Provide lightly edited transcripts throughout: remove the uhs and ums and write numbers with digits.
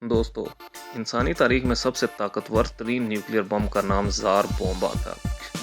दोस्तों, इंसानी तारीख में सबसे ताकतवर तरीन न्यूक्लियर बम का नाम ज़ार बोम्बा था।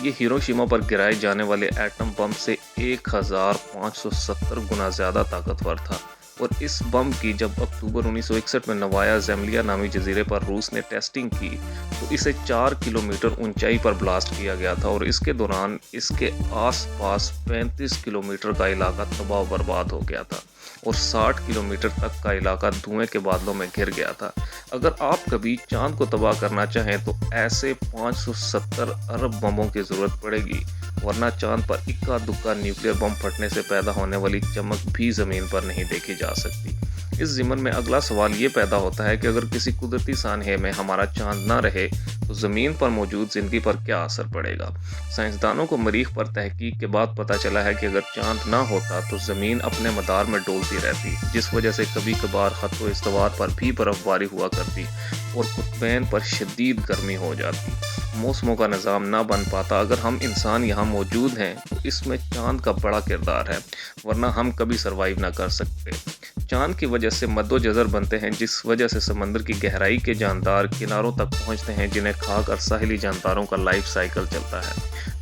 ये हिरोशिमा पर गिराए जाने वाले एटम बम से 1570 गुना ज़्यादा ताकतवर था। और इस बम की जब अक्टूबर 1961 में नवाया ज़ेमलिया नामी जजीरे पर रूस ने टेस्टिंग की, तो इसे 4 किलोमीटर ऊंचाई पर ब्लास्ट किया गया था और इसके दौरान इसके आसपास 35 किलोमीटर का इलाका तबाह बर्बाद हो गया था और 60 किलोमीटर तक का इलाका धुएं के बादलों में घिर गया था। अगर आप कभी चांद को तबाह करना चाहें तो ऐसे 570 अरब बमों की ज़रूरत पड़ेगी, वरना चांद पर इक्का दुक्का न्यूक्लियर बम फटने से पैदा होने वाली चमक भी ज़मीन पर नहीं देखी जा सकती। इस ज़िमन में अगला सवाल ये पैदा होता है कि अगर किसी कुदरती सानहे में हमारा चांद ना रहे तो ज़मीन पर मौजूद ज़िंदगी पर क्या असर पड़ेगा। साइंसदानों को मरीख पर तहकीक के बाद पता चला है कि अगर चांद ना होता तो ज़मीन अपने मदार में डोलती रहती, जिस वजह से कभी कभार खत्तो इस्तवार पर भी बर्फबारी हुआ करती और कुतुबैन पर शदीद गर्मी हो जाती। मौसमों का निज़ाम ना बन पाता। अगर हम इंसान यहाँ मौजूद हैं तो इसमें चांद का बड़ा किरदार है, वरना हम कभी सरवाइव ना कर सकते। चांद की वजह से मद्दो-जज़र बनते हैं, जिस वजह से समंदर की गहराई के जानदार किनारों तक पहुंचते हैं, जिन्हें खाकर साहिली जानदारों का लाइफ साइकिल चलता है।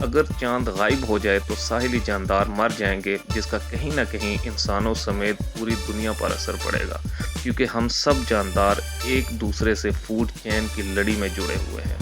अगर चांद गायब हो जाए तो साहिली जानदार मर जाएंगे, जिसका कहीं ना कहीं इंसानों समेत पूरी दुनिया पर असर पड़ेगा, क्योंकि हम सब जानदार एक दूसरे से फूड चेन की लड़ी में जुड़े हुए हैं।